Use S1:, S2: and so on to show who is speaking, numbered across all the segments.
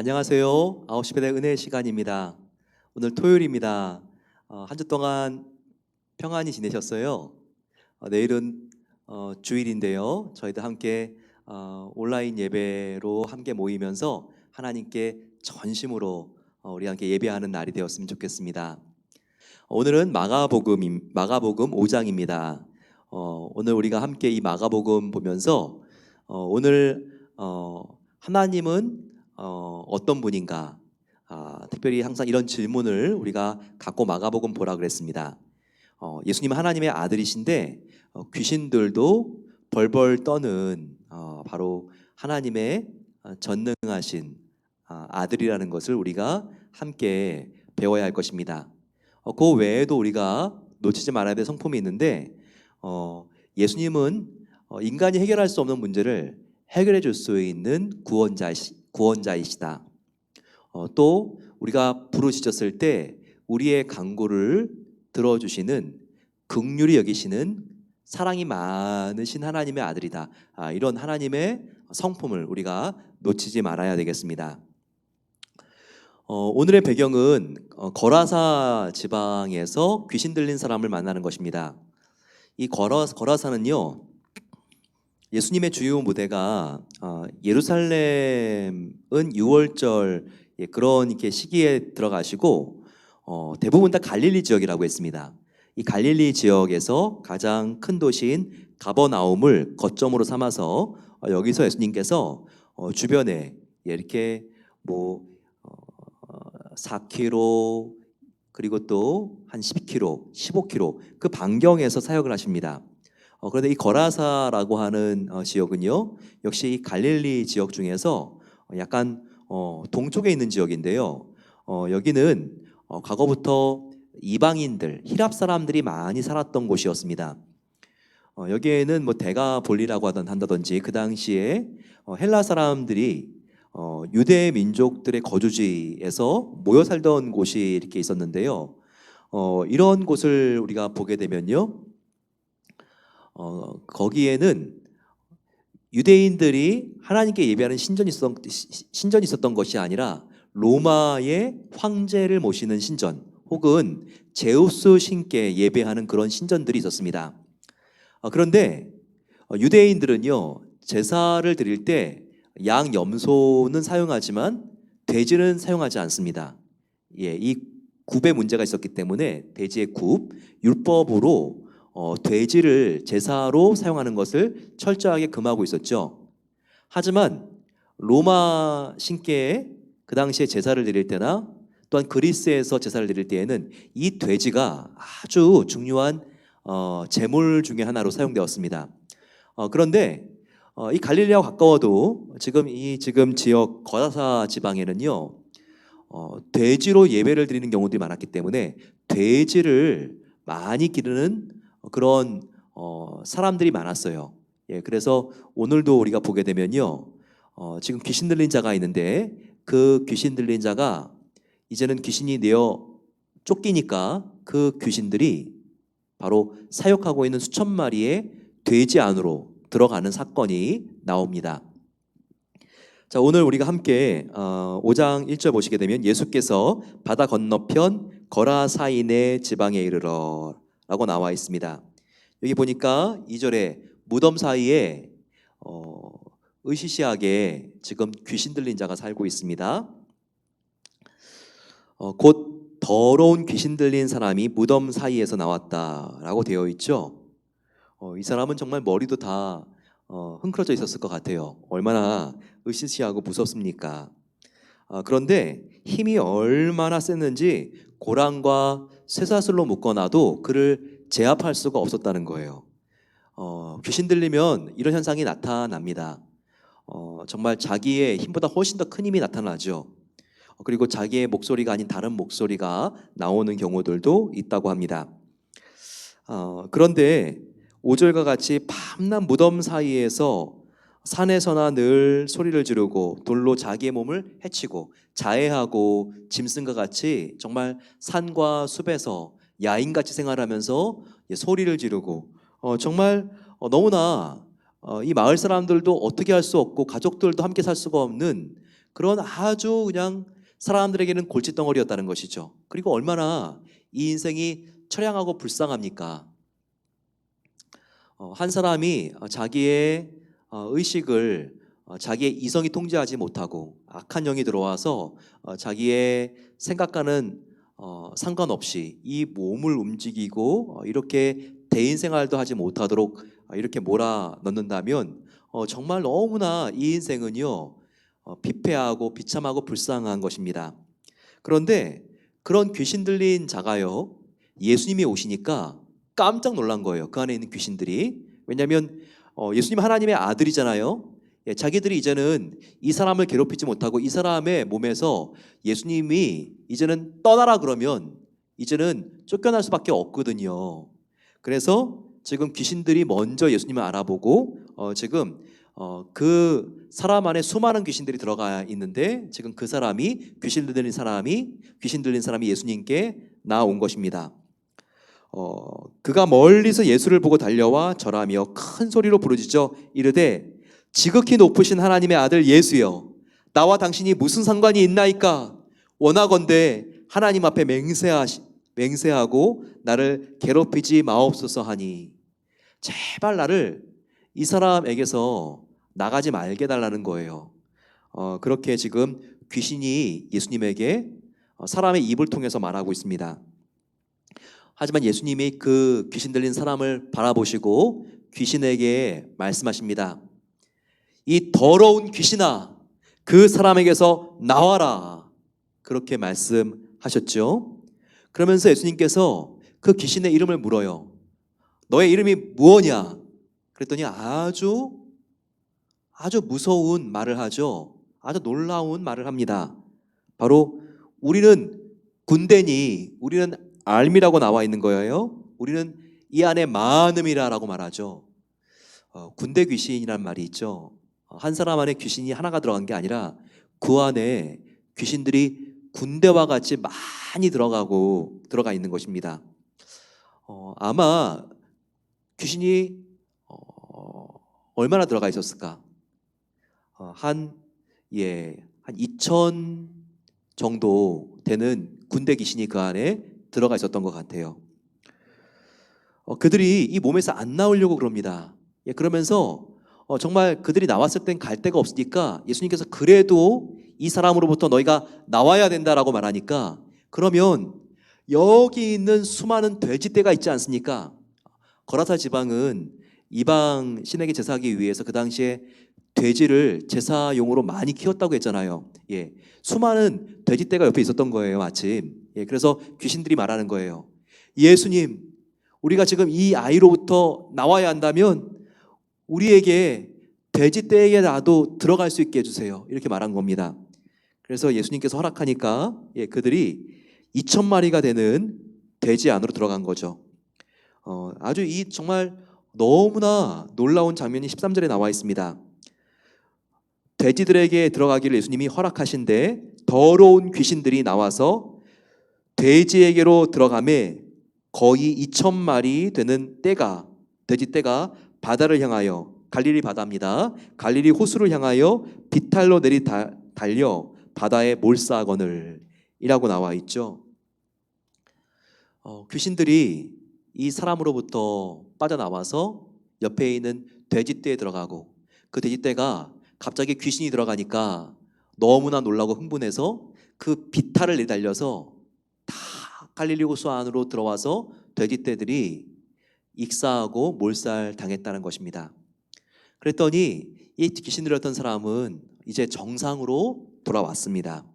S1: 안녕하세요. 9시 배의 은혜의 시간입니다. 오늘 토요일입니다. 한 주 동안 평안히 지내셨어요? 내일은 주일인데요. 저희도 함께 온라인 예배로 함께 모이면서 하나님께 전심으로 우리 함께 예배하는 날이 되었으면 좋겠습니다. 오늘은 마가복음 5장입니다. 오늘 우리가 함께 이 마가복음 보면서 오늘 하나님은 어떤 분인가? 특별히 항상 이런 질문을 우리가 갖고 마가복음 보라 그랬습니다. 예수님은 하나님의 아들이신데 귀신들도 벌벌 떠는 바로 하나님의 전능하신 아들이라는 것을 우리가 함께 배워야 할 것입니다. 그 외에도 우리가 놓치지 말아야 될 성품이 있는데 예수님은 인간이 해결할 수 없는 문제를 해결해 줄 수 있는 구원자이시다. 또 우리가 부르짖었을 때 우리의 간구를 들어주시는 긍휼히 여기시는 사랑이 많으신 하나님의 아들이다. 이런 하나님의 성품을 우리가 놓치지 말아야 되겠습니다. 오늘의 배경은 거라사 지방에서 귀신 들린 사람을 만나는 것입니다. 이 거라사는요, 예수님의 주요 무대가 예루살렘은 6월절 그런 이렇게 시기에 들어가시고 대부분 다 갈릴리 지역이라고 했습니다. 이 갈릴리 지역에서 가장 큰 도시인 가버나움을 거점으로 삼아서 여기서 예수님께서 주변에 이렇게 뭐 4km 그리고 또 한 10km, 15km 그 반경에서 사역을 하십니다. 그런데 이 거라사라고 하는 지역은요, 역시 이 갈릴리 지역 중에서 약간 동쪽에 있는 지역인데요. 여기는 과거부터 이방인들, 히랍 사람들이 많이 살았던 곳이었습니다. 여기에는 뭐 데가볼리라고 한다든지 그 당시에 헬라 사람들이 유대 민족들의 거주지에서 모여 살던 곳이 이렇게 있었는데요. 이런 곳을 우리가 보게 되면요, 거기에는 유대인들이 하나님께 예배하는 신전이 있었던 것이 아니라 로마의 황제를 모시는 신전 혹은 제우스 신께 예배하는 그런 신전들이 있었습니다. 그런데 유대인들은요, 제사를 드릴 때 양 염소는 사용하지만 돼지는 사용하지 않습니다. 이 굽의 문제가 있었기 때문에 돼지의 굽, 율법으로 돼지를 제사로 사용하는 것을 철저하게 금하고 있었죠. 하지만 로마 신께에 그 당시에 제사를 드릴 때나 또한 그리스에서 제사를 드릴 때에는 이 돼지가 아주 중요한 제물 중에 하나로 사용되었습니다. 그런데 이 갈릴리와 가까워도 지금 지역 거라사 지방에는요, 돼지로 예배를 드리는 경우들이 많았기 때문에 돼지를 많이 기르는 그런 사람들이 많았어요. 그래서 오늘도 우리가 보게 되면요, 지금 귀신 들린 자가 있는데 그 귀신 들린 자가 이제는 귀신이 내어 쫓기니까 그 귀신들이 바로 사역하고 있는 수천 마리의 돼지 안으로 들어가는 사건이 나옵니다. 자, 오늘 우리가 함께 5장 1절 보시게 되면 예수께서 바다 건너편 거라사인의 지방에 이르러 라고 나와 있습니다. 여기 보니까 2절에 무덤 사이에 으시시하게 지금 귀신 들린 자가 살고 있습니다. 곧 더러운 귀신 들린 사람이 무덤 사이에서 나왔다라고 되어 있죠. 이 사람은 정말 머리도 다 흥크러져 있었을 것 같아요. 얼마나 으시시하고 무섭습니까? 그런데 힘이 얼마나 셌는지 고랑과 쇠사슬로 묶어놔도 그를 제압할 수가 없었다는 거예요. 귀신 들리면 이런 현상이 나타납니다. 정말 자기의 힘보다 훨씬 더 큰 힘이 나타나죠. 그리고 자기의 목소리가 아닌 다른 목소리가 나오는 경우들도 있다고 합니다. 그런데 5절과 같이 밤낮 무덤 사이에서 산에서나 늘 소리를 지르고 돌로 자기의 몸을 해치고 자해하고 짐승과 같이 정말 산과 숲에서 야인같이 생활하면서 소리를 지르고 정말 너무나 이 마을 사람들도 어떻게 할 수 없고 가족들도 함께 살 수가 없는 그런 아주 그냥 사람들에게는 골칫덩어리였다는 것이죠. 그리고 얼마나 이 인생이 처량하고 불쌍합니까? 한 사람이 자기의 의식을 자기의 이성이 통제하지 못하고 악한 영이 들어와서 자기의 생각과는 상관없이 이 몸을 움직이고 이렇게 대인 생활도 하지 못하도록 이렇게 몰아넣는다면 정말 너무나 이 인생은요 피폐하고 비참하고 불쌍한 것입니다. 그런데 그런 귀신 들린 자가요 예수님이 오시니까 깜짝 놀란 거예요. 그 안에 있는 귀신들이. 왜냐하면 예수님 하나님의 아들이잖아요. 예, 자기들이 이제는 이 사람을 괴롭히지 못하고 이 사람의 몸에서 예수님이 이제는 떠나라 그러면 이제는 쫓겨날 수밖에 없거든요. 그래서 지금 귀신들이 먼저 예수님을 알아보고 지금 그 사람 안에 수많은 귀신들이 들어가 있는데 지금 그 사람이 귀신 들린 사람이 예수님께 나온 것입니다. 그가 멀리서 예수를 보고 달려와 절하며 큰 소리로 부르짖어 이르되 지극히 높으신 하나님의 아들 예수여 나와 당신이 무슨 상관이 있나이까 원하건대 하나님 앞에 맹세하고 나를 괴롭히지 마옵소서 하니 제발 나를 이 사람에게서 나가지 말게 달라는 거예요. 그렇게 지금 귀신이 예수님에게 사람의 입을 통해서 말하고 있습니다. 하지만 예수님이 그 귀신 들린 사람을 바라보시고 귀신에게 말씀하십니다. 이 더러운 귀신아, 그 사람에게서 나와라. 그렇게 말씀하셨죠. 그러면서 예수님께서 그 귀신의 이름을 물어요. 너의 이름이 무엇냐? 그랬더니 아주 무서운 말을 하죠. 아주 놀라운 말을 합니다. 바로 우리는 군대니 우리는 알미라고 나와 있는 거예요. 우리는 이 안에 많음이라라고 말하죠. 군대 귀신이란 말이 있죠. 한 사람 안에 귀신이 하나가 들어간 게 아니라 그 안에 귀신들이 군대와 같이 많이 들어가 있는 것입니다. 아마 귀신이 얼마나 들어가 있었을까? 한 2천 정도 되는 군대 귀신이 그 안에 들어가 있었던 것 같아요. 그들이 이 몸에서 안 나오려고 그럽니다. 그러면서 정말 그들이 나왔을 땐 갈 데가 없으니까 예수님께서 그래도 이 사람으로부터 너희가 나와야 된다라고 말하니까 그러면 여기 있는 수많은 돼지떼가 있지 않습니까? 거라사 지방은 이방 신에게 제사하기 위해서 그 당시에 돼지를 제사용으로 많이 키웠다고 했잖아요. 수많은 돼지떼가 옆에 있었던 거예요, 마침. 그래서 귀신들이 말하는 거예요. 예수님, 우리가 지금 이 아이로부터 나와야 한다면 우리에게 돼지떼에게라도 들어갈 수 있게 해주세요. 이렇게 말한 겁니다. 그래서 예수님께서 허락하니까 그들이 2,000마리가 되는 돼지 안으로 들어간 거죠. 아주 이 정말 너무나 놀라운 장면이 13절에 나와 있습니다. 돼지들에게 들어가기를 예수님이 허락하신데 더러운 귀신들이 나와서 돼지에게로 들어가매 거의 2,000마리 되는 돼지떼가 바다를 향하여 갈릴리 바다입니다. 갈릴리 호수를 향하여 비탈로 달려 바다에 몰사하거늘 이라고 나와 있죠. 귀신들이 이 사람으로부터 빠져나와서 옆에 있는 돼지떼에 들어가고 그 돼지떼가 갑자기 귀신이 들어가니까 너무나 놀라고 흥분해서 그 비탈을 내달려서 다 갈릴리 호수 안으로 들어와서 돼지떼들이 익사하고 몰살당했다는 것입니다. 그랬더니 이 귀신 들렸던 사람은 이제 정상으로 돌아왔습니다.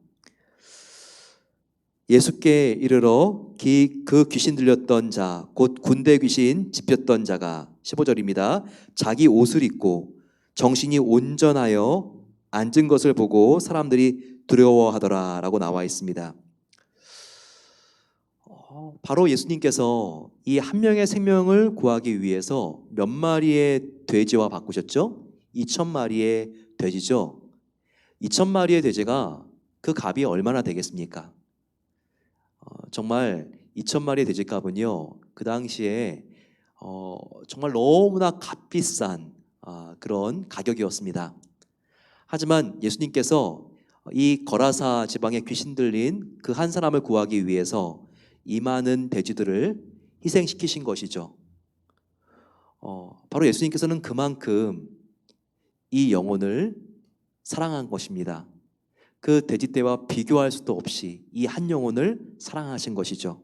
S1: 예수께 이르러 그 귀신 들렸던 자, 곧 군대 귀신 집혔던 자가 15절입니다. 자기 옷을 입고 정신이 온전하여 앉은 것을 보고 사람들이 두려워하더라 라고 나와 있습니다. 바로 예수님께서 이 한 명의 생명을 구하기 위해서 몇 마리의 돼지와 바꾸셨죠? 2,000마리의 돼지죠. 2,000마리의 돼지가 그 값이 얼마나 되겠습니까? 정말 2,000마리의 돼지값은요 그 당시에 정말 너무나 값비싼 그런 가격이었습니다. 하지만 예수님께서 이 거라사 지방에 귀신 들린 그 한 사람을 구하기 위해서 이 많은 돼지들을 희생시키신 것이죠. 바로 예수님께서는 그만큼 이 영혼을 사랑한 것입니다. 그 돼지떼와 비교할 수도 없이 이 한 영혼을 사랑하신 것이죠.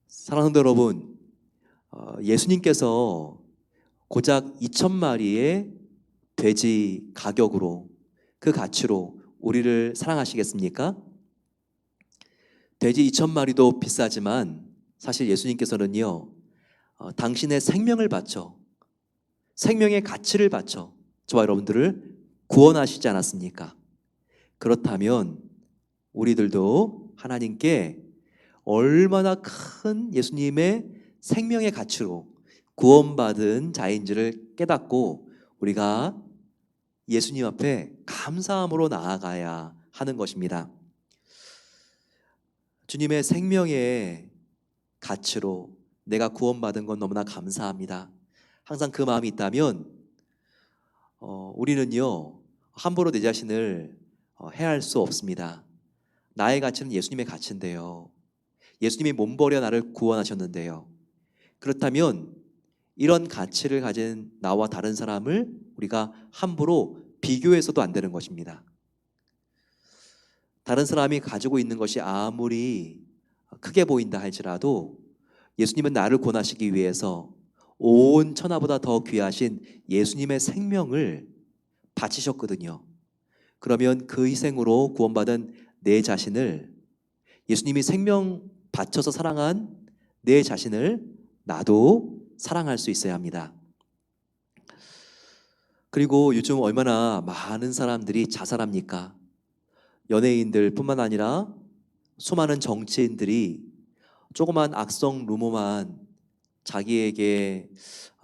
S1: 사랑하는 성도 여러분, 예수님께서 고작 2,000마리의 돼지 가격으로, 그 가치로 우리를 사랑하시겠습니까? 돼지 2,000마리도 비싸지만 사실 예수님께서는요, 당신의 생명을 바쳐, 생명의 가치를 바쳐 저와 여러분들을 구원하시지 않았습니까? 그렇다면 우리들도 하나님께 얼마나 큰 예수님의 생명의 가치로 구원받은 자인지를 깨닫고 우리가 예수님 앞에 감사함으로 나아가야 하는 것입니다. 주님의 생명의 가치로 내가 구원받은 건 너무나 감사합니다. 항상 그 마음이 있다면 우리는요, 함부로 내 자신을 해할 수 없습니다. 나의 가치는 예수님의 가치인데요, 예수님이 몸버려 나를 구원하셨는데요, 그렇다면 이런 가치를 가진 나와 다른 사람을 우리가 함부로 비교해서도 안 되는 것입니다. 다른 사람이 가지고 있는 것이 아무리 크게 보인다 할지라도 예수님은 나를 구원하시기 위해서 온 천하보다 더 귀하신 예수님의 생명을 바치셨거든요. 그러면 그 희생으로 구원받은 내 자신을, 예수님이 생명 바쳐서 사랑한 내 자신을 나도 사랑할 수 있어야 합니다. 그리고 요즘 얼마나 많은 사람들이 자살합니까? 연예인들 뿐만 아니라 수많은 정치인들이 조그만 악성 루머만 자기에게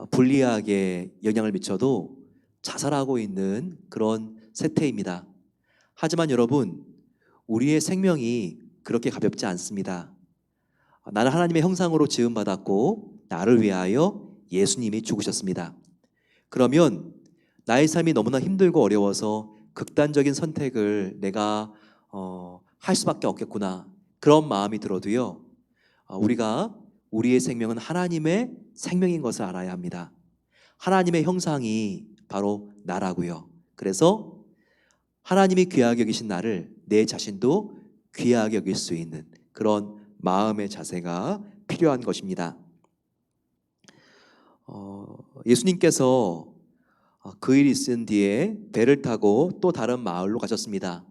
S1: 불리하게 영향을 미쳐도 자살하고 있는 그런 세태입니다. 하지만 여러분, 우리의 생명이 그렇게 가볍지 않습니다. 나는 하나님의 형상으로 지음받았고 나를 위하여 예수님이 죽으셨습니다. 그러면 나의 삶이 너무나 힘들고 어려워서 극단적인 선택을 내가 할 수밖에 없겠구나, 그런 마음이 들어도요, 우리가 우리의 생명은 하나님의 생명인 것을 알아야 합니다. 하나님의 형상이 바로 나라고요. 그래서 하나님이 귀하게 여기신 나를 내 자신도 귀하게 여길 수 있는 그런 마음의 자세가 필요한 것입니다. 예수님께서 그 일이 있은 뒤에 배를 타고 또 다른 마을로 가셨습니다.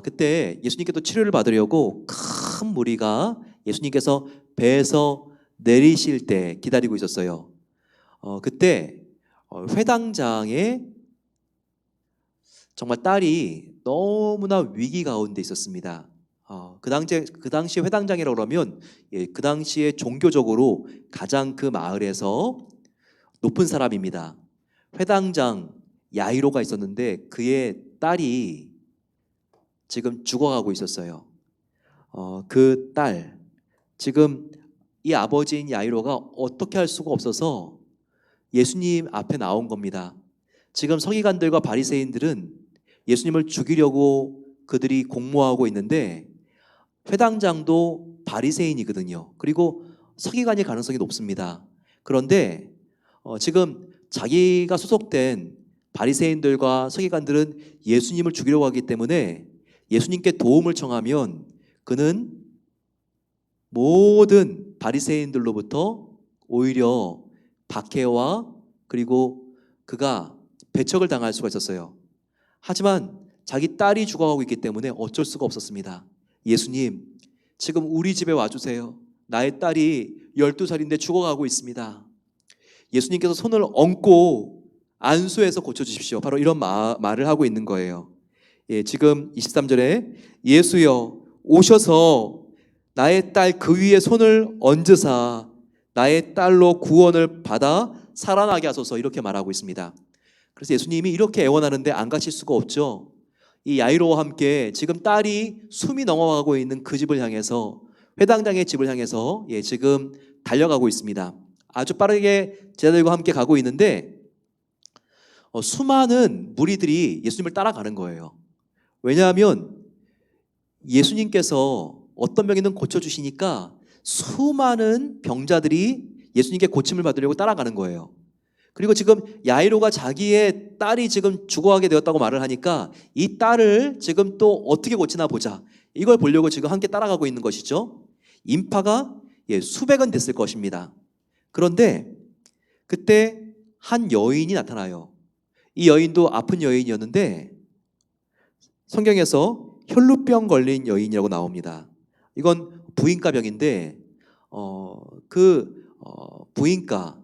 S1: 그때 예수님께서 치료를 받으려고 큰 무리가 예수님께서 배에서 내리실 때 기다리고 있었어요. 그때 회당장의 정말 딸이 너무나 위기 가운데 있었습니다. 그 당시 회당장이라고 그러면 그 당시에 종교적으로 가장 그 마을에서 높은 사람입니다. 회당장 야이로가 있었는데 그의 딸이 지금 죽어가고 있었어요. 그 딸, 지금 이 아버지인 야이로가 어떻게 할 수가 없어서 예수님 앞에 나온 겁니다. 지금 서기관들과 바리새인들은 예수님을 죽이려고 그들이 공모하고 있는데 회당장도 바리새인이거든요. 그리고 서기관일 가능성이 높습니다. 그런데 지금 자기가 소속된 바리새인들과 서기관들은 예수님을 죽이려고 하기 때문에 예수님께 도움을 청하면 그는 모든 바리새인들로부터 오히려 박해와 그리고 그가 배척을 당할 수가 있었어요. 하지만 자기 딸이 죽어가고 있기 때문에 어쩔 수가 없었습니다. 예수님, 지금 우리 집에 와주세요. 나의 딸이 12살인데 죽어가고 있습니다. 예수님께서 손을 얹고 안수해서 고쳐주십시오. 바로 이런 말을 하고 있는 거예요. 지금 23절에 예수여 오셔서 나의 딸 그 위에 손을 얹으사 나의 딸로 구원을 받아 살아나게 하소서, 이렇게 말하고 있습니다. 그래서 예수님이 이렇게 애원하는데 안 가실 수가 없죠. 이 야이로와 함께 지금 딸이 숨이 넘어가고 있는 그 집을 향해서, 회당장의 집을 향해서 지금 달려가고 있습니다. 아주 빠르게 제자들과 함께 가고 있는데 수많은 무리들이 예수님을 따라가는 거예요. 왜냐하면 예수님께서 어떤 병이든 고쳐주시니까 수많은 병자들이 예수님께 고침을 받으려고 따라가는 거예요. 그리고 지금 야이로가 자기의 딸이 지금 죽어가게 되었다고 말을 하니까 이 딸을 지금 또 어떻게 고치나 보자, 이걸 보려고 지금 함께 따라가고 있는 것이죠. 인파가 수백은 됐을 것입니다. 그런데 그때 한 여인이 나타나요. 이 여인도 아픈 여인이었는데 성경에서 혈루병 걸린 여인이라고 나옵니다. 이건 부인과병인데 부인과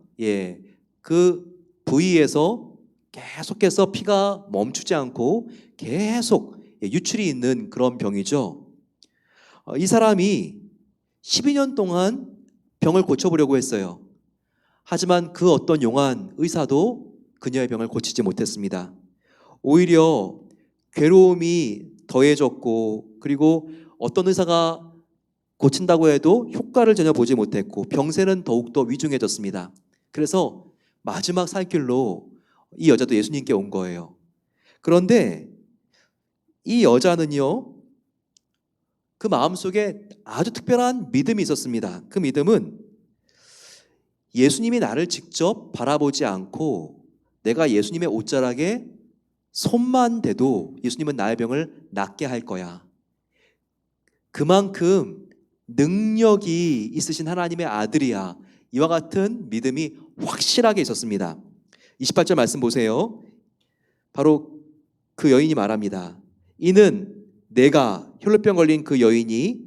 S1: 그 부위에서 계속해서 피가 멈추지 않고 계속 유출이 있는 그런 병이죠. 이 사람이 12년 동안 병을 고쳐보려고 했어요. 하지만 그 어떤 용한 의사도 그녀의 병을 고치지 못했습니다. 오히려 괴로움이 더해졌고, 그리고 어떤 의사가 고친다고 해도 효과를 전혀 보지 못했고, 병세는 더욱더 위중해졌습니다. 그래서 마지막 살길로 이 여자도 예수님께 온 거예요. 그런데 이 여자는요, 그 마음속에 아주 특별한 믿음이 있었습니다. 그 믿음은 예수님이 나를 직접 바라보지 않고 내가 예수님의 옷자락에 손만 대도 예수님은 나의 병을 낫게 할 거야. 그만큼 능력이 있으신 하나님의 아들이야. 이와 같은 믿음이 확실하게 있었습니다. 28절 말씀 보세요. 바로 그 여인이 말합니다. 이는 내가 혈루병 걸린 그 여인이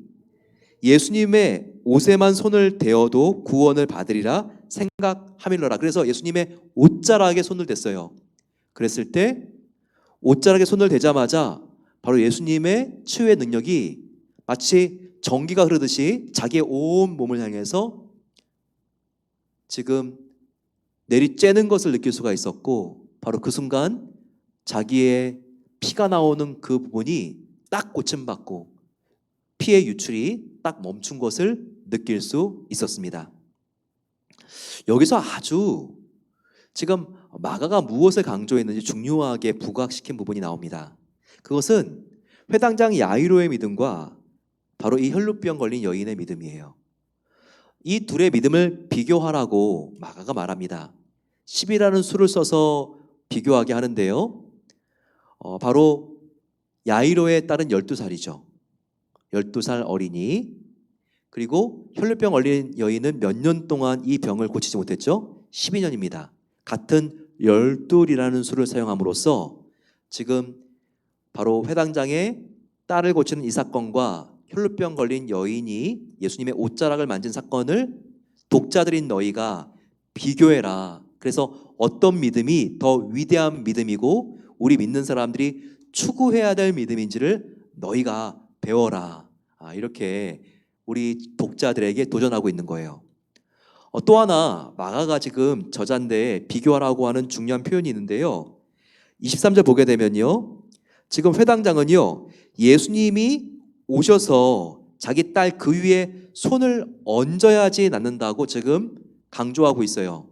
S1: 예수님의 옷에만 손을 대어도 구원을 받으리라 생각하밀러라. 그래서 예수님의 옷자락에 손을 댔어요. 그랬을 때 옷자락에 손을 대자마자 바로 예수님의 치유의 능력이 마치 전기가 흐르듯이 자기의 온 몸을 향해서 지금 내리쬐는 것을 느낄 수가 있었고, 바로 그 순간 자기의 피가 나오는 그 부분이 딱 고침받고 피의 유출이 딱 멈춘 것을 느낄 수 있었습니다. 여기서 아주 지금 마가가 무엇을 강조했는지 중요하게 부각시킨 부분이 나옵니다. 그것은 회당장 야이로의 믿음과 바로 이 혈루병 걸린 여인의 믿음이에요. 이 둘의 믿음을 비교하라고 마가가 말합니다. 10이라는 수를 써서 비교하게 하는데요, 바로 야이로의 딸은 12살이죠. 12살 어린이. 그리고 혈루병 걸린 여인은 몇 년 동안 이 병을 고치지 못했죠? 12년입니다. 같은 12이라는 수를 사용함으로써 지금 바로 회당장의 딸을 고치는 이 사건과 혈루병 걸린 여인이 예수님의 옷자락을 만진 사건을 독자들인 너희가 비교해라. 그래서 어떤 믿음이 더 위대한 믿음이고 우리 믿는 사람들이 추구해야 될 믿음인지를 너희가 배워라. 이렇게 우리 독자들에게 도전하고 있는 거예요. 또 하나 마가가 지금 저자인데 비교하라고 하는 중요한 표현이 있는데요, 23절 보게 되면요, 지금 회당장은요 예수님이 오셔서 자기 딸 그 위에 손을 얹어야지 낫는다고 지금 강조하고 있어요.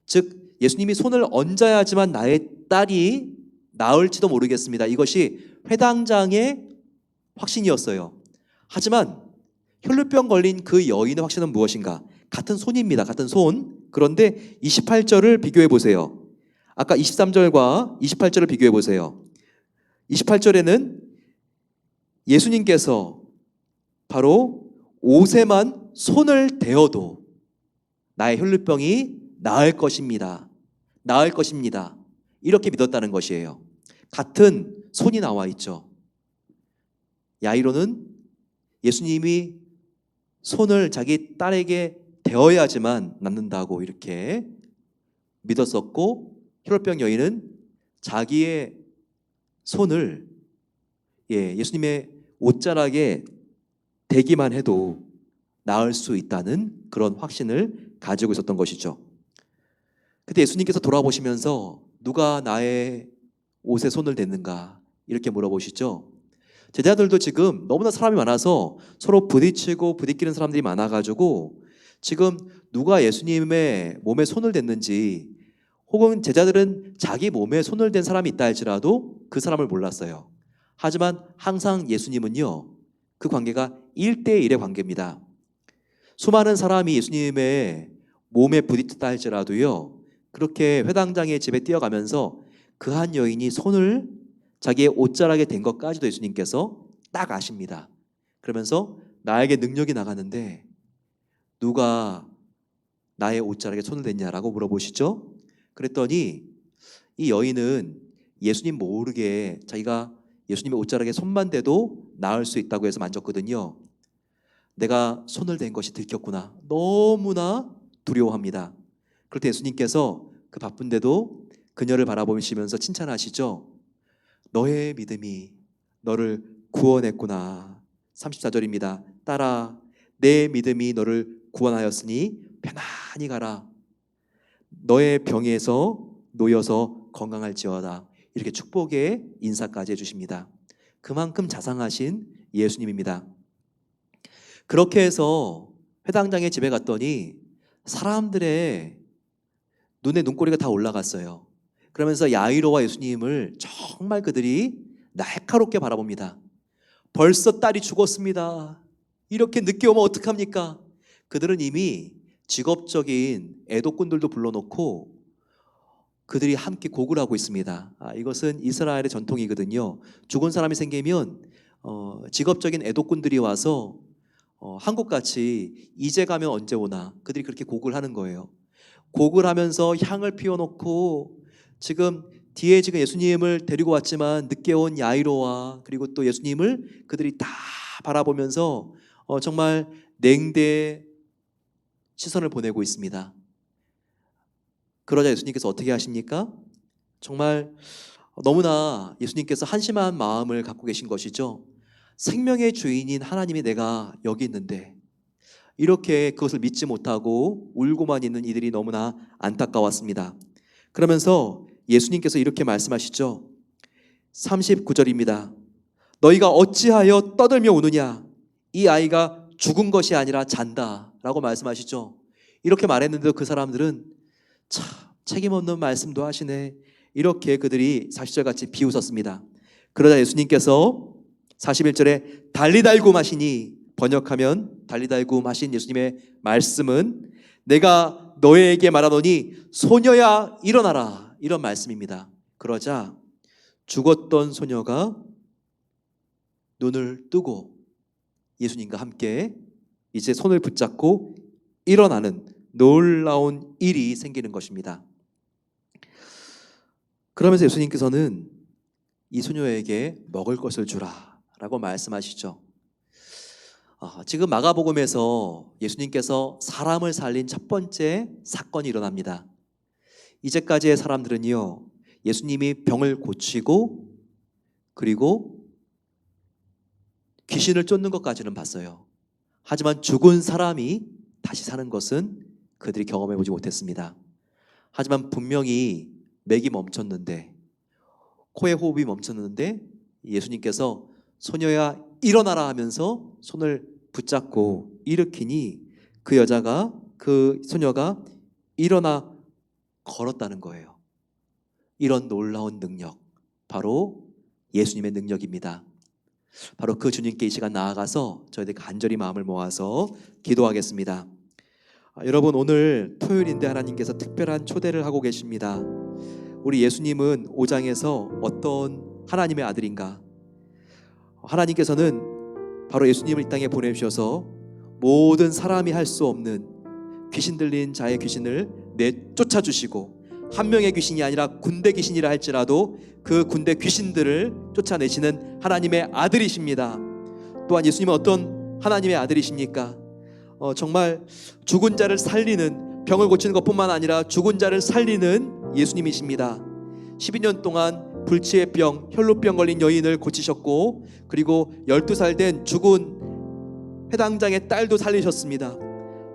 S1: 즉 예수님이 손을 얹어야지만 나의 딸이 나을지도 모르겠습니다. 이것이 회당장의 확신이었어요. 하지만 혈루병 걸린 그 여인의 확신은 무엇인가? 같은 손입니다. 같은 손. 그런데 28절을 비교해 보세요. 아까 23절과 28절을 비교해 보세요. 28절에는 예수님께서 바로 옷에만 손을 대어도 나의 혈루병이 나을 것입니다. 나을 것입니다. 이렇게 믿었다는 것이에요. 같은 손이 나와 있죠. 야이로는 예수님이 손을 자기 딸에게 대어야지만 낫는다고 이렇게 믿었었고, 혈루병 여인은 자기의 손을 예수님의 옷자락에 대기만 해도 나을 수 있다는 그런 확신을 가지고 있었던 것이죠. 그때 예수님께서 돌아보시면서 누가 나의 옷에 손을 댔는가 이렇게 물어보시죠. 제자들도 지금 너무나 사람이 많아서 서로 부딪히고 부딪히는 사람들이 많아가지고 지금 누가 예수님의 몸에 손을 댔는지, 혹은 제자들은 자기 몸에 손을 댄 사람이 있다 할지라도 그 사람을 몰랐어요. 하지만 항상 예수님은요, 그 관계가 1대1의 관계입니다. 수많은 사람이 예수님의 몸에 부딪혔다 할지라도요, 그렇게 회당장의 집에 뛰어가면서 그 한 여인이 손을 자기의 옷자락에 댄 것까지도 예수님께서 딱 아십니다. 그러면서 나에게 능력이 나가는데 누가 나의 옷자락에 손을 댔냐라고 물어보시죠. 그랬더니 이 여인은 예수님 모르게 자기가 예수님의 옷자락에 손만 대도 나을 수 있다고 해서 만졌거든요. 내가 손을 댄 것이 들켰구나. 너무나 두려워합니다. 그럴 때 예수님께서 그 바쁜데도 그녀를 바라보시면서 칭찬하시죠. 너의 믿음이 너를 구원했구나. 34절입니다. 딸아, 내 믿음이 너를 구원하였으니 편안히 가라. 너의 병에서 놓여서 건강할지어다. 이렇게 축복의 인사까지 해주십니다. 그만큼 자상하신 예수님입니다. 그렇게 해서 회당장의 집에 갔더니 사람들의 눈에 눈꼬리가 다 올라갔어요. 그러면서 야이로와 예수님을 정말 그들이 날카롭게 바라봅니다. 벌써 딸이 죽었습니다. 이렇게 늦게 오면 어떡합니까? 그들은 이미 직업적인 애독꾼들도 불러놓고 그들이 함께 곡을 하고 있습니다. 이것은 이스라엘의 전통이거든요. 죽은 사람이 생기면 직업적인 애독꾼들이 와서 한국같이 이제 가면 언제 오나 그들이 그렇게 곡을 하는 거예요. 곡을 하면서 향을 피워놓고 지금 뒤에 지금 예수님을 데리고 왔지만 늦게 온 야이로와 그리고 또 예수님을 그들이 다 바라보면서 정말 냉대의 시선을 보내고 있습니다. 그러자 예수님께서 어떻게 하십니까? 정말 너무나 예수님께서 한심한 마음을 갖고 계신 것이죠. 생명의 주인인 하나님이 내가 여기 있는데 이렇게 그것을 믿지 못하고 울고만 있는 이들이 너무나 안타까웠습니다. 그러면서 예수님께서 이렇게 말씀하시죠. 39절입니다. 너희가 어찌하여 떠들며 우느냐? 이 아이가 죽은 것이 아니라 잔다 라고 말씀하시죠. 이렇게 말했는데도 그 사람들은 참 책임없는 말씀도 하시네. 이렇게 그들이 40절같이 비웃었습니다. 그러자 예수님께서 41절에 달리달굼 하시니, 번역하면 달리달굼 하신 예수님의 말씀은 내가 너에게 말하노니 소녀야 일어나라, 이런 말씀입니다. 그러자 죽었던 소녀가 눈을 뜨고 예수님과 함께 이제 손을 붙잡고 일어나는 놀라운 일이 생기는 것입니다. 그러면서 예수님께서는 이 소녀에게 먹을 것을 주라 라고 말씀하시죠. 지금 마가복음에서 예수님께서 사람을 살린 첫 번째 사건이 일어납니다. 이제까지의 사람들은요, 예수님이 병을 고치고 그리고 귀신을 쫓는 것까지는 봤어요. 하지만 죽은 사람이 다시 사는 것은 그들이 경험해보지 못했습니다. 하지만 분명히 맥이 멈췄는데, 코의 호흡이 멈췄는데 예수님께서 소녀야 일어나라 하면서 손을 붙잡고 일으키니 그 소녀가 일어나 걸었다는 거예요. 이런 놀라운 능력, 바로 예수님의 능력입니다. 바로 그 주님께 이 시간 나아가서 저희들 간절히 마음을 모아서 기도하겠습니다. 여러분, 오늘 토요일인데 하나님께서 특별한 초대를 하고 계십니다. 우리 예수님은 5장에서 어떤 하나님의 아들인가? 하나님께서는 바로 예수님을 이 땅에 보내주셔서 모든 사람이 할 수 없는 귀신 들린 자의 귀신을 내쫓아 주시고, 한 명의 귀신이 아니라 군대 귀신이라 할지라도 그 군대 귀신들을 쫓아내시는 하나님의 아들이십니다. 또한 예수님은 어떤 하나님의 아들이십니까? 정말 죽은 자를 살리는, 병을 고치는 것뿐만 아니라 죽은 자를 살리는 예수님이십니다. 12년 동안 불치의 병, 혈루병 걸린 여인을 고치셨고, 그리고 12살 된 죽은 회당장의 딸도 살리셨습니다.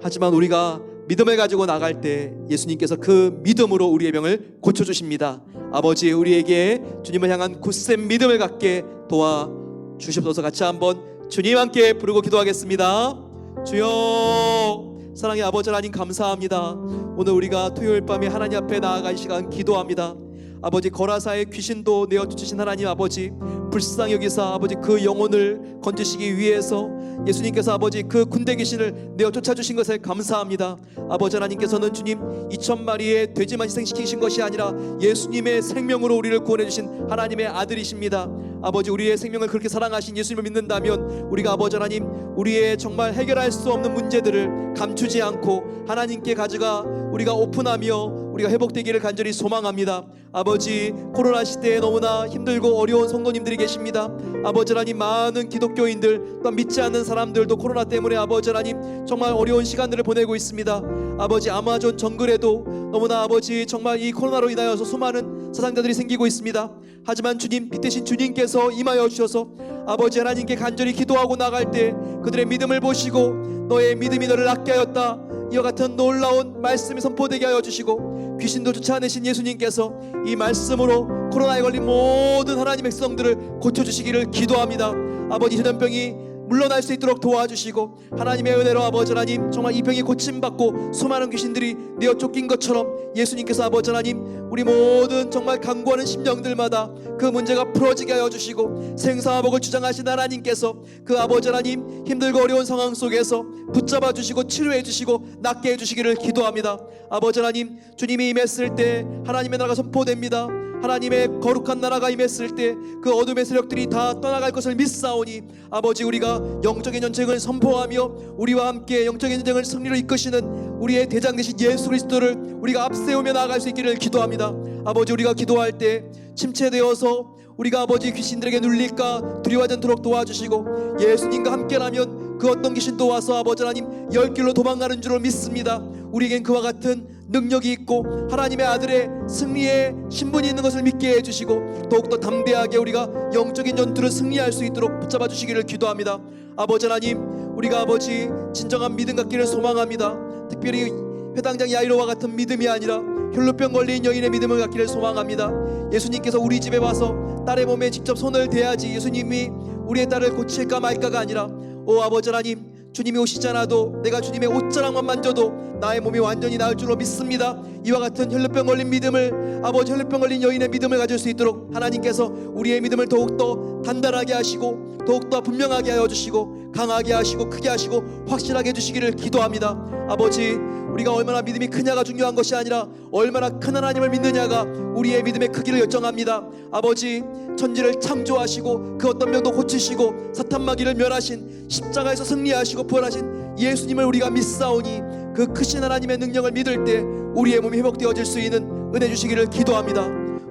S1: 하지만 우리가 믿음을 가지고 나갈 때 예수님께서 그 믿음으로 우리의 병을 고쳐주십니다. 아버지, 우리에게 주님을 향한 굳센 믿음을 갖게 도와주시옵소서. 같이 한번 주님 함께 부르고 기도하겠습니다. 주여, 사랑의 아버지 하나님 감사합니다. 오늘 우리가 토요일 밤에 하나님 앞에 나아간 시간 기도합니다. 아버지 거라사의 귀신도 내어주신 하나님 아버지 불쌍히 여기사 아버지 그 영혼을 건지시기 위해서 예수님께서 아버지 그 군대 귀신을 내어 쫓아주신 것에 감사합니다. 아버지 하나님께서는 주님 2,000마리의 돼지만 희생시키신 것이 아니라 예수님의 생명으로 우리를 구원해 주신 하나님의 아들이십니다. 아버지 우리의 생명을 그렇게 사랑하신 예수님을 믿는다면 우리가 아버지 하나님 우리의 정말 해결할 수 없는 문제들을 감추지 않고 하나님께 가져가 우리가 오픈하며 우리가 회복되기를 간절히 소망합니다. 아버지 코로나 시대에 너무나 힘들고 어려운 성도님들이 계십니다. 아버지 하나님 많은 기독교인들 또한 믿지 않는 사람들도 코로나 때문에 아버지 하나님 정말 어려운 시간들을 보내고 있습니다. 아버지 아마존 정글에도 너무나 아버지 정말 이 코로나로 인하여서 수많은 사상자들이 생기고 있습니다. 하지만 주님 빛대신 주님께서 임하여 주셔서 아버지 하나님께 간절히 기도하고 나갈 때 그들의 믿음을 보시고 너의 믿음이 너를 낫게 하였다 이와 같은 놀라운 말씀이 선포되게 하여 주시고 귀신도 쫓아내신 예수님께서 이 말씀으로 코로나에 걸린 모든 하나님의 백성들을 고쳐주시기를 기도합니다. 아버지 전염병이 물러날 수 있도록 도와주시고 하나님의 은혜로 아버지 하나님 정말 이 병이 고침받고 수많은 귀신들이 내어 쫓긴 것처럼 예수님께서 아버지 하나님 우리 모든 정말 간구하는 심령들마다 그 문제가 풀어지게 하여 주시고 생사와 복을 주장하신 하나님께서 그 아버지 하나님 힘들고 어려운 상황 속에서 붙잡아 주시고 치료해 주시고 낫게 해 주시기를 기도합니다. 아버지 하나님 주님이 임했을 때 하나님의 나라가 선포됩니다. 하나님의 거룩한 나라가 임했을 때 그 어둠의 세력들이 다 떠나갈 것을 믿사오니 아버지 우리가 영적인 전쟁을 선포하며 우리와 함께 영적인 전쟁을 승리로 이끄시는 우리의 대장 되신 예수 그리스도를 우리가 앞세우며 나아갈 수 있기를 기도합니다. 아버지 우리가 기도할 때 침체되어서 우리가 아버지 귀신들에게 눌릴까 두려워하지 않도록 도와주시고 예수님과 함께라면 그 어떤 귀신도 와서 아버지 하나님 열 길로 도망가는 줄을 믿습니다. 우리에겐 그와 같은 능력이 있고 하나님의 아들의 승리의 신분이 있는 것을 믿게 해주시고 더욱더 담대하게 우리가 영적인 전투를 승리할 수 있도록 붙잡아 주시기를 기도합니다. 아버지 하나님 우리가 아버지 진정한 믿음 갖기를 소망합니다. 특별히 회당장 야이로와 같은 믿음이 아니라 혈루병 걸린 여인의 믿음을 갖기를 소망합니다. 예수님께서 우리 집에 와서 딸의 몸에 직접 손을 대야지 예수님이 우리의 딸을 고칠까 말까가 아니라 오 아버지 하나님 주님이 오시지 않아도 내가 주님의 옷자락만 만져도 나의 몸이 완전히 나을 줄로 믿습니다. 이와 같은 혈루병 걸린 믿음을 아버지 혈루병 걸린 여인의 믿음을 가질 수 있도록 하나님께서 우리의 믿음을 더욱더 단단하게 하시고 더욱더 분명하게 하여 주시고 강하게 하시고 크게 하시고 확실하게 해주시기를 기도합니다. 아버지 우리가 얼마나 믿음이 크냐가 중요한 것이 아니라 얼마나 큰 하나님을 믿느냐가 우리의 믿음의 크기를 결정합니다. 아버지 천지를 창조하시고 그 어떤 병도 고치시고 사탄 마귀를 멸하신 십자가에서 승리하시고 부활하신 예수님을 우리가 믿사오니 그 크신 하나님의 능력을 믿을 때 우리의 몸이 회복되어질 수 있는 은혜 주시기를 기도합니다.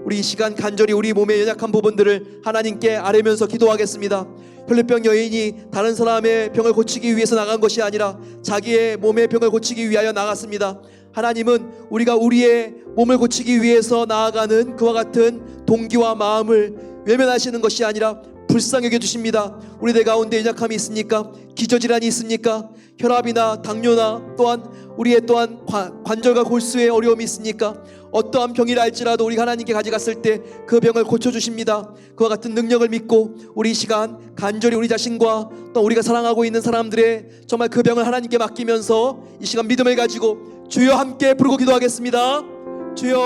S1: 우리 이 시간 간절히 우리 몸의 연약한 부분들을 하나님께 아뢰면서 기도하겠습니다. 혈루병 여인이 다른 사람의 병을 고치기 위해서 나간 것이 아니라 자기의 몸의 병을 고치기 위하여 나갔습니다. 하나님은 우리가 우리의 몸을 고치기 위해서 나아가는 그와 같은 동기와 마음을 외면하시는 것이 아니라 불쌍히 여겨주십니다. 우리들 가운데 연약함이 있습니까? 기저질환이 있습니까? 혈압이나 당뇨나 또한 우리의 또한 관절과 골수의 어려움이 있습니까? 어떠한 병이라 할지라도 우리가 하나님께 가져갔을 때 그 병을 고쳐주십니다. 그와 같은 능력을 믿고 우리 이 시간 간절히 우리 자신과 또 우리가 사랑하고 있는 사람들의 정말 그 병을 하나님께 맡기면서 이 시간 믿음을 가지고 주여 함께 부르고 기도하겠습니다.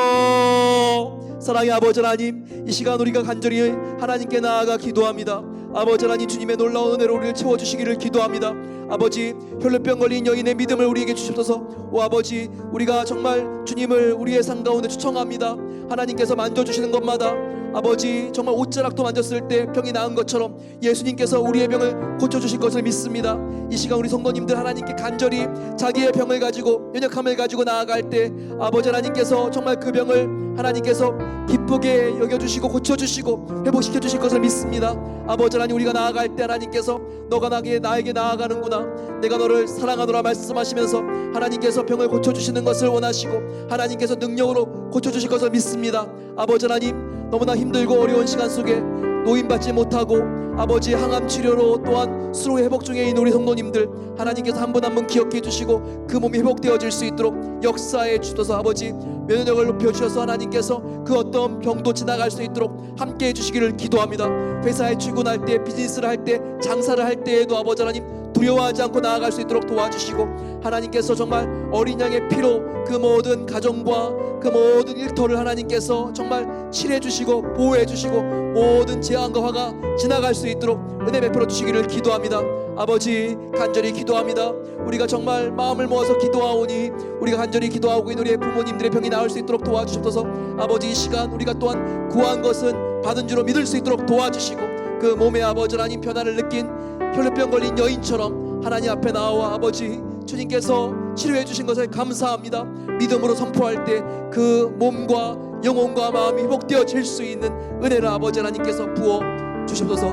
S1: 주여 사랑의 아버지 하나님 이 시간 우리가 간절히 하나님께 나아가 기도합니다. 아버지 하나님 주님의 놀라운 은혜로 우리를 채워주시기를 기도합니다. 아버지 혈루병 걸린 여인의 믿음을 우리에게 주셔서 오 아버지 우리가 정말 주님을 우리의 삶 가운데 초청합니다. 하나님께서 만져주시는 것마다 아버지 정말 옷자락도 만졌을 때 병이 나은 것처럼 예수님께서 우리의 병을 고쳐주실 것을 믿습니다. 이 시간 우리 성도님들 하나님께 간절히 자기의 병을 가지고 연약함을 가지고 나아갈 때 아버지 하나님께서 정말 그 병을 하나님께서 기쁘게 여겨주시고 고쳐주시고 회복시켜 주실 것을 믿습니다. 아버지 하나님 우리가 나아갈 때 하나님께서 너가 나에게 나아가는구나 내가 너를 사랑하노라 말씀하시면서 하나님께서 병을 고쳐주시는 것을 원하시고 하나님께서 능력으로 고쳐주실 것을 믿습니다. 아버지 하나님 너무나 힘들고 어려운 시간 속에 노인받지 못하고 아버지 항암 치료로 또한 수로 회복 중에 있는 우리 성도님들 하나님께서 한 분 한 분 기억해 주시고 그 몸이 회복되어질 수 있도록 역사해 주셔서 아버지 면역력을 높여주셔서 하나님께서 그 어떤 병도 지나갈 수 있도록 함께 해주시기를 기도합니다. 회사에 출근할 때 비즈니스를 할 때 장사를 할 때에도 아버지 하나님 두려워하지 않고 나아갈 수 있도록 도와주시고
S2: 하나님께서 정말 어린 양의 피로 그 모든 가정과 그 모든 일터를 하나님께서 정말 칠해 주시고 보호해 주시고 모든 재앙과 화가 지나갈 수 있도록 은혜 베풀어 주시기를 기도합니다. 아버지, 간절히 기도합니다. 우리가 정말 마음을 모아서 기도하오니 우리가 간절히 기도하고 있는 우리의 부모님들의 병이 나을 수 있도록 도와주셔서 아버지, 이 시간 우리가 또한 구한 것은 받은 줄로 믿을 수 있도록 도와주시고 그 몸의 아버지 하나님 변화를 느낀 혈루병 걸린 여인처럼 하나님 앞에 나와 아버지 주님께서 치료해 주신 것을 감사합니다. 믿음으로 선포할 때 그 몸과 영혼과 마음이 회복되어질 수 있는 은혜를 아버지 하나님께서 부어 주시옵소서.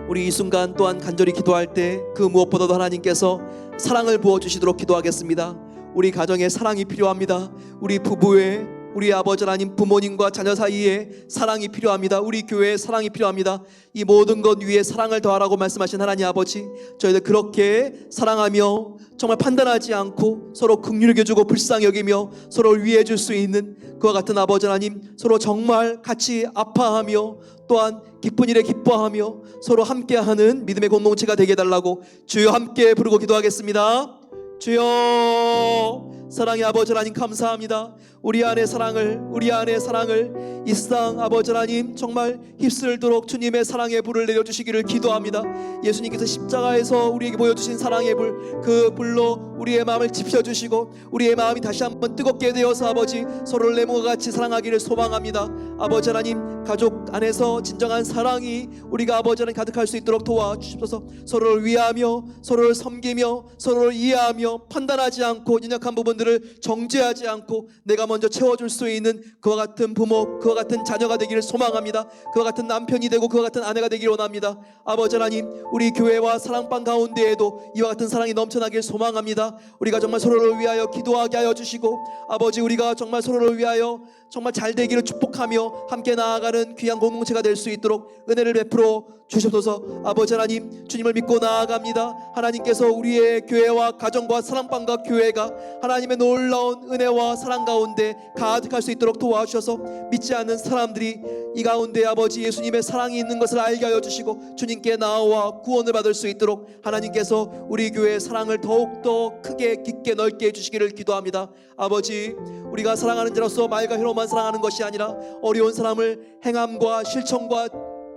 S2: 우리 이 순간 또한 간절히 기도할 때 그 무엇보다도 하나님께서 사랑을 부어주시도록 기도하겠습니다. 우리 가정에 사랑이 필요합니다. 우리 부부의 우리 아버지 하나님 부모님과 자녀 사이에 사랑이 필요합니다. 우리 교회에 사랑이 필요합니다. 이 모든 것 위에 사랑을 더하라고 말씀하신 하나님 아버지, 저희들 그렇게 사랑하며 정말 판단하지 않고 서로 긍휼히 여겨주고 불쌍히 여기며 서로를 위해 줄 수 있는 그와 같은 아버지 하나님, 서로 정말 같이 아파하며 또한 기쁜 일에 기뻐하며 서로 함께하는 믿음의 공동체가 되게 해달라고 주여 함께 부르고 기도하겠습니다. 주여, 사랑의 아버지 하나님 감사합니다. 우리 안의 사랑을 이 세상 아버지 하나님 정말 휩쓸도록 주님의 사랑의 불을 내려주시기를 기도합니다. 예수님께서 십자가에서 우리에게 보여주신 사랑의 불, 그 불로 우리의 마음을 지펴주시고 우리의 마음이 다시 한번 뜨겁게 되어서 아버지 서로를 내모와 같이 사랑하기를 소망합니다. 아버지 하나님, 가족 안에서 진정한 사랑이 우리가 아버지 하나님 가득할 수 있도록 도와주십소서. 서로를 위하며 서로를 섬기며 서로를 이해하며 판단하지 않고 연약한 부분들을 정죄하지 않고 내가 먼저 채워줄 수 있는 그와 같은 부모, 그와 같은 자녀가 되기를 소망합니다. 그와 같은 남편이 되고 그와 같은 아내가 되기를 원합니다. 아버지 하나님, 우리 교회와 사랑방 가운데에도 이와 같은 사랑이 넘쳐나길 소망합니다. 우리가 정말 서로를 위하여 기도하게 하여 주시고 아버지, 우리가 정말 서로를 위하여 정말 잘 되기를 축복하며 함께 나아가는 귀한 공동체가 될 수 있도록 은혜를 베풀어 주시옵소서. 아버지 하나님, 주님을 믿고 나아갑니다. 하나님께서 우리의 교회와 가정과 사랑방과 교회가 하나님의 놀라운 은혜와 사랑 가운데 가득할 수 있도록 도와주셔서 믿지 않는 사람들이 이 가운데 아버지 예수님의 사랑이 있는 것을 알게 하여 주시고 주님께 나와 구원을 받을 수 있도록 하나님께서 우리 교회의 사랑을 더욱더 크게 깊게 넓게 해주시기를 기도합니다. 아버지, 우리가 사랑하는 자로서 말과 혀로만 사랑하는 것이 아니라 어려운 사람을 행함과 실천과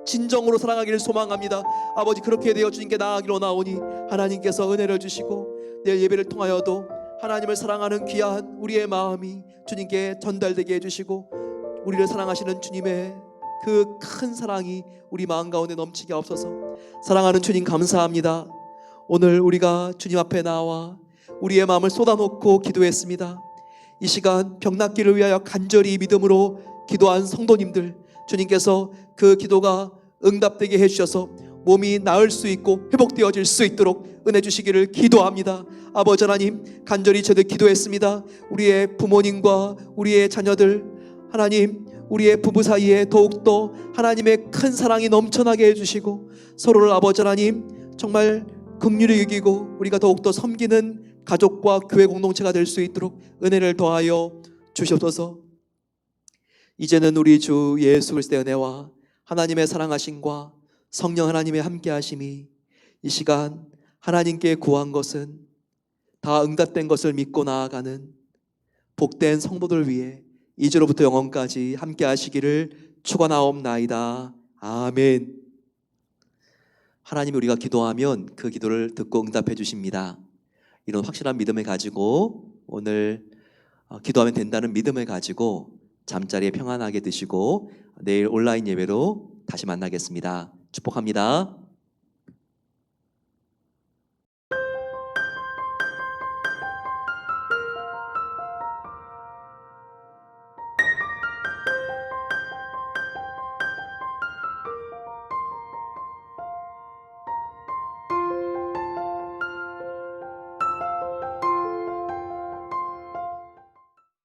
S2: 진정으로 사랑하기를 소망합니다. 아버지, 그렇게 되어 주님께 나아가기를 원하오니 하나님께서 은혜를 주시고 내일 예배를 통하여도 하나님을 사랑하는 귀한 우리의 마음이 주님께 전달되게 해주시고 우리를 사랑하시는 주님의 그 큰 사랑이 우리 마음 가운데 넘치게 없어서. 사랑하는 주님 감사합니다. 오늘 우리가 주님 앞에 나와 우리의 마음을 쏟아놓고 기도했습니다. 이 시간 병 낫기를 위하여 간절히 믿음으로 기도한 성도님들, 주님께서 그 기도가 응답되게 해주셔서 몸이 나을 수 있고 회복되어질 수 있도록 은혜 주시기를 기도합니다. 아버지 하나님, 간절히 저도 기도했습니다. 우리의 부모님과 우리의 자녀들, 하나님 우리의 부부 사이에 더욱더 하나님의 큰 사랑이 넘쳐나게 해주시고 서로를 아버지 하나님 정말 긍휼히 여기고 우리가 더욱더 섬기는 가족과 교회 공동체가 될 수 있도록 은혜를 더하여 주시옵소서. 이제는 우리 주 예수 그리스도의 은혜와 하나님의 사랑하심과 성령 하나님의 함께하심이 이 시간 하나님께 구한 것은 다 응답된 것을 믿고 나아가는 복된 성도들 위해 이제로부터 영원까지 함께하시기를 축원하옵나이다. 아멘. 하나님이 우리가 기도하면 그 기도를 듣고 응답해 주십니다. 이런 확실한 믿음을 가지고 오늘 기도하면 된다는 믿음을 가지고 잠자리에 평안하게 드시고 내일 온라인 예배로 다시 만나겠습니다. 축복합니다.